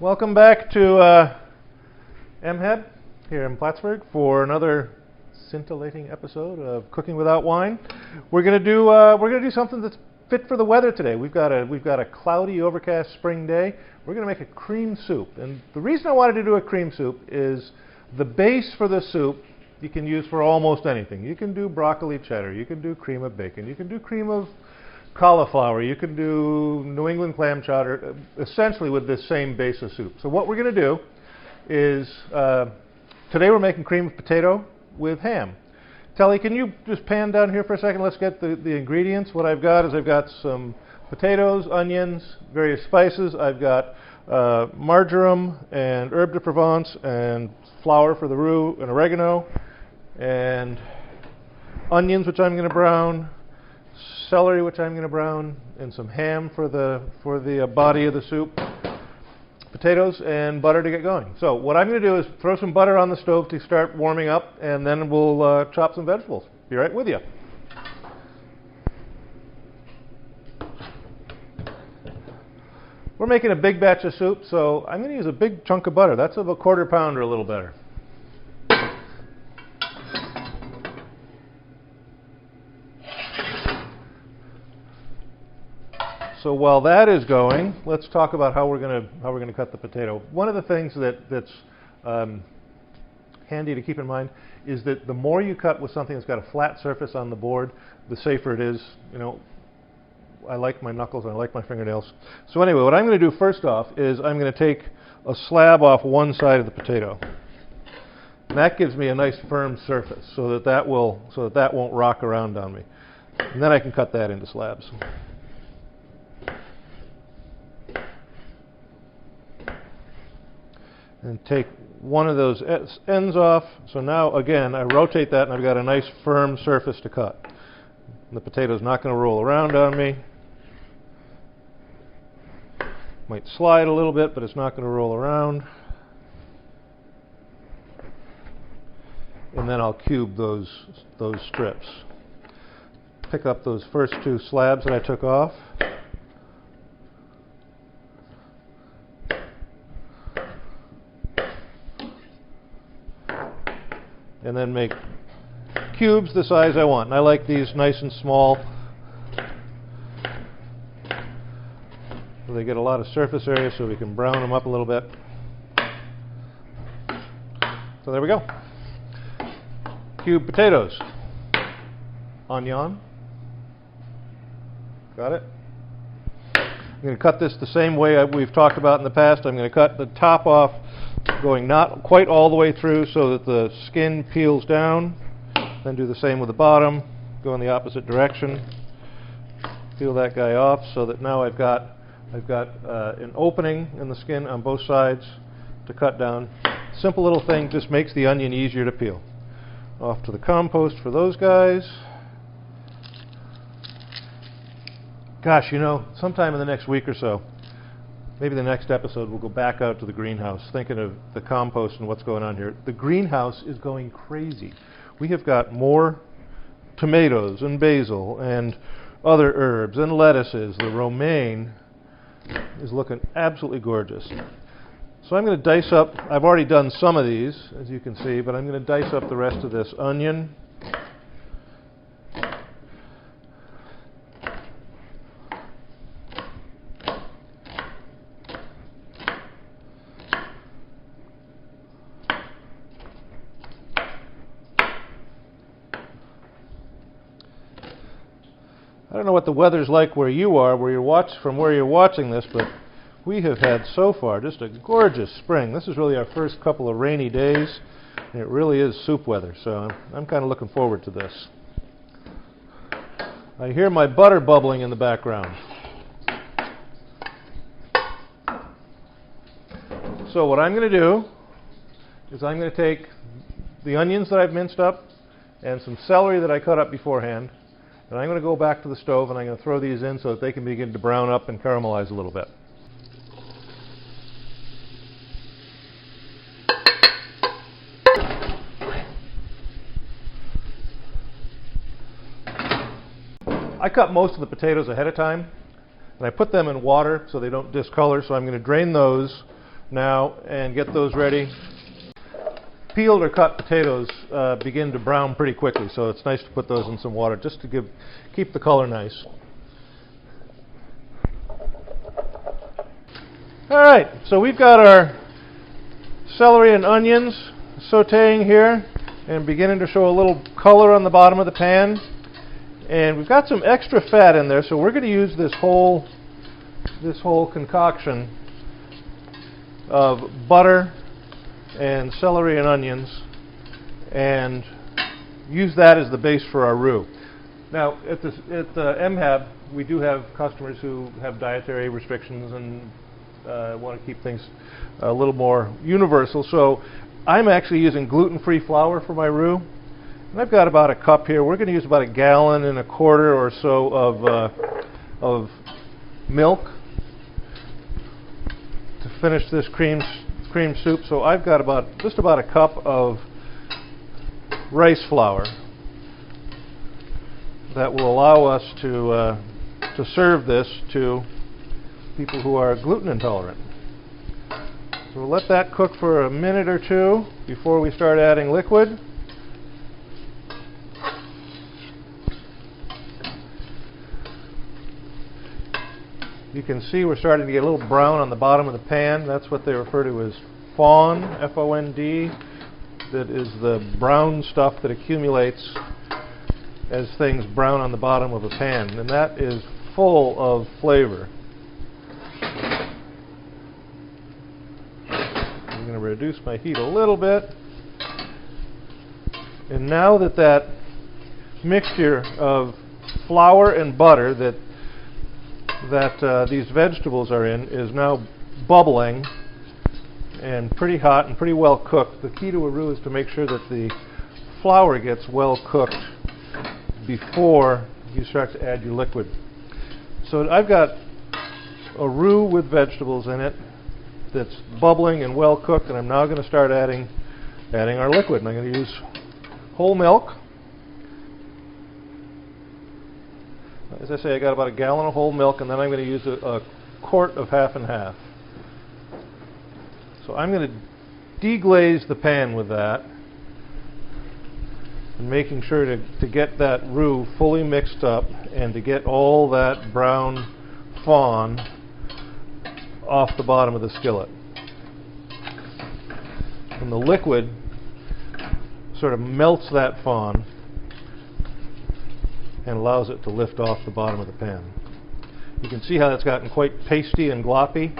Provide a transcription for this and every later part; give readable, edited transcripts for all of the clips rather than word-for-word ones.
Welcome back to MHAB here in Plattsburgh for another scintillating episode of Cooking Without Whine. We're gonna do something that's fit for the weather today. We've got a cloudy, overcast spring day. We're gonna make a cream soup, and the reason I wanted to do a cream soup is the base for the soup you can use for almost anything. You can do broccoli cheddar, you can do cream of bacon, you can do cream of cauliflower, you can do New England clam chowder, essentially with this same base of soup. So what we're going to do is, today we're making cream of potato with ham. Telly, can you just pan down here for a second? Let's get the ingredients. What I've got is I've got some potatoes, onions, various spices. I've got marjoram and herb de Provence and flour for the roux and oregano and onions, which I'm going to brown, celery, which I'm going to brown, and some ham for the body of the soup, potatoes, and butter to get going. So what I'm going to do is throw some butter on the stove to start warming up, and then we'll chop some vegetables. Be right with you. We're making a big batch of soup, so I'm going to use a big chunk of butter. That's of a quarter pound or a little better. So while that is going, let's talk about how we're going to cut the potato. One of the things that's handy to keep in mind is that the more you cut with something that's got a flat surface on the board, the safer it is. You know, I like my knuckles and I like my fingernails. So anyway, what I'm going to do first off is I'm going to take a slab off one side of the potato. And that gives me a nice firm surface so that won't rock around on me. And then I can cut that into slabs. And take one of those ends off. So now, again, I rotate that and I've got a nice firm surface to cut. And the potato's not going to roll around on me. Might slide a little bit, but it's not going to roll around. And then I'll cube those strips. Pick up those first two slabs that I took off. And then make cubes the size I want. And I like these nice and small, so they get a lot of surface area so we can brown them up a little bit. So there we go. Cube potatoes. Onion. Got it? I'm going to cut this the same way we've talked about in the past. I'm going to cut the top off, going not quite all the way through so that the skin peels down. Then do the same with the bottom. Go in the opposite direction. Peel that guy off so that now I've got an opening in the skin on both sides to cut down. Simple little thing, just makes the onion easier to peel. Off to the compost for those guys. Gosh, you know, sometime in the next week or so, maybe the next episode, we'll go back out to the greenhouse, thinking of the compost and what's going on here. The greenhouse is going crazy. We have got more tomatoes and basil and other herbs and lettuces. The romaine is looking absolutely gorgeous. So I'm going to dice up, I've already done some of these, as you can see, but I'm going to dice up the rest of this onion. I don't know what the weather's like where you are, from where you're watching this, but we have had so far just a gorgeous spring. This is really our first couple of rainy days, and it really is soup weather, so I'm kind of looking forward to this. I hear my butter bubbling in the background. So what I'm going to do is I'm going to take the onions that I've minced up and some celery that I cut up beforehand, and I'm going to go back to the stove and I'm going to throw these in so that they can begin to brown up and caramelize a little bit. I cut most of the potatoes ahead of time, and I put them in water so they don't discolor, so I'm going to drain those now and get those ready. Peeled or cut potatoes begin to brown pretty quickly, so it's nice to put those in some water just to keep the color nice. All right, so we've got our celery and onions sauteing here and beginning to show a little color on the bottom of the pan. And we've got some extra fat in there, so we're going to use this whole concoction of butter and celery and onions and use that as the base for our roux. Now, at MHAB, we do have customers who have dietary restrictions and want to keep things a little more universal. So I'm actually using gluten-free flour for my roux. And I've got about a cup here. We're going to use about 1.25 gallons or so of milk to finish this cream soup. So I've got just about a cup of rice flour that will allow us to serve this to people who are gluten intolerant. So we'll let that cook for a minute or two before we start adding liquid. You can see we're starting to get a little brown on the bottom of the pan. That's what they refer to as fond, F-O-N-D. That is the brown stuff that accumulates as things brown on the bottom of a pan. And that is full of flavor. I'm going to reduce my heat a little bit. And now that mixture of flour and butter that these vegetables are in is now bubbling and pretty hot and pretty well cooked. The key to a roux is to make sure that the flour gets well cooked before you start to add your liquid. So I've got a roux with vegetables in it that's bubbling and well cooked, and I'm now going to start adding our liquid. And I'm going to use whole milk. As I say, I got about 1 gallon of whole milk, and then I'm going to use a quart of half and half. So I'm going to deglaze the pan with that, and making sure to get that roux fully mixed up and to get all that brown fond off the bottom of the skillet. And the liquid sort of melts that fond and allows it to lift off the bottom of the pan. You can see how that's gotten quite pasty and gloppy.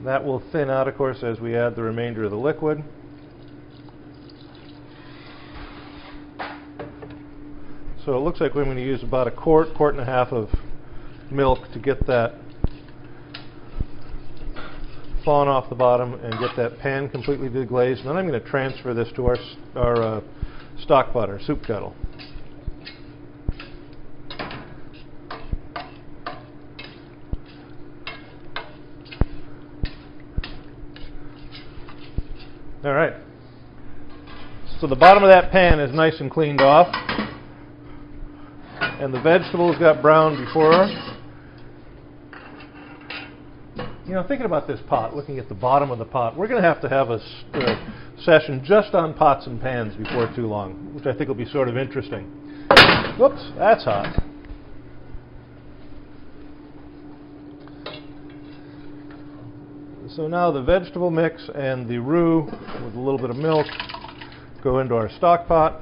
That will thin out, of course, as we add the remainder of the liquid. So it looks like we're going to use about a quart and a half of milk to get that fond off the bottom and get that pan completely deglazed. And then I'm going to transfer this to our stock pot, our soup kettle. All right. So the bottom of that pan is nice and cleaned off, and the vegetables got browned before. You know, thinking about this pot, looking at the bottom of the pot, we're going to have a session just on pots and pans before too long, which I think will be sort of interesting. Whoops, that's hot. So now the vegetable mix and the roux with a little bit of milk go into our stock pot.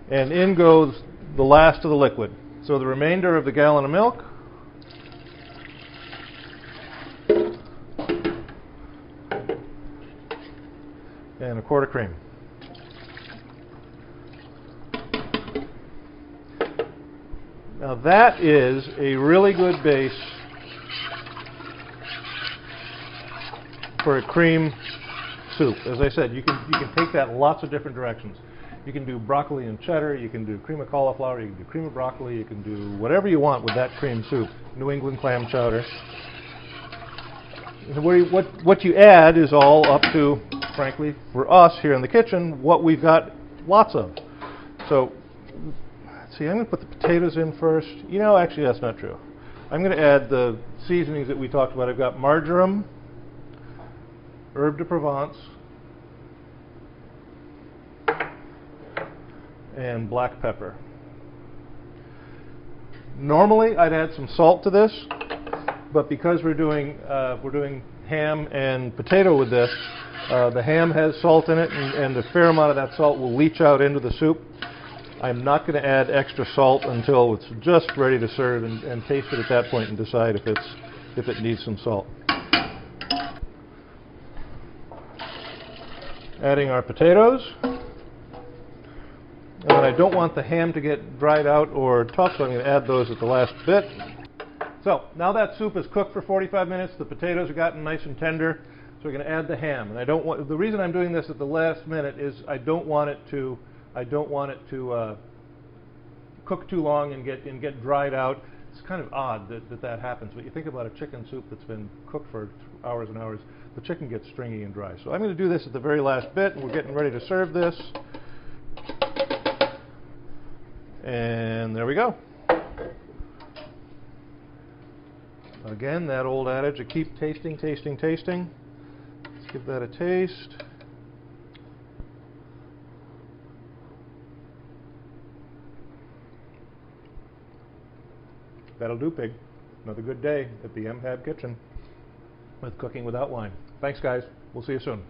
And in goes the last of the liquid. So the remainder of the gallon of milk, and a quart of cream. Now that is a really good base for a cream soup. As I said, you can take that in lots of different directions. You can do broccoli and cheddar, you can do cream of cauliflower, you can do cream of broccoli, you can do whatever you want with that cream soup. New England clam chowder. What you add is all up to, frankly, for us here in the kitchen, what we've got lots of. So, let's see, I'm going to put the potatoes in first. You know, actually that's not true. I'm going to add the seasonings that we talked about. I've got marjoram, herb de Provence, and black pepper. Normally I'd add some salt to this, but because we're doing ham and potato with this, the ham has salt in it, and a fair amount of that salt will leach out into the soup. I'm not going to add extra salt until it's just ready to serve, and taste it at that point and decide if it needs some salt. Adding our potatoes. And then I don't want the ham to get dried out or tough, so I'm going to add those at the last bit. So now that soup is cooked for 45 minutes, the potatoes have gotten nice and tender, so we're going to add the ham. And I don't want, the reason I'm doing this at the last minute is I don't want it to cook too long and get dried out. It's kind of odd that happens, but you think about a chicken soup that's been cooked for hours and hours, the chicken gets stringy and dry. So I'm going to do this at the very last bit, and we're getting ready to serve this. And there we go. Again, that old adage of keep tasting, tasting, tasting. Let's give that a taste. That'll do, pig. Another good day at the MHAB Kitchen with Cooking Without Whine. Thanks, guys. We'll see you soon.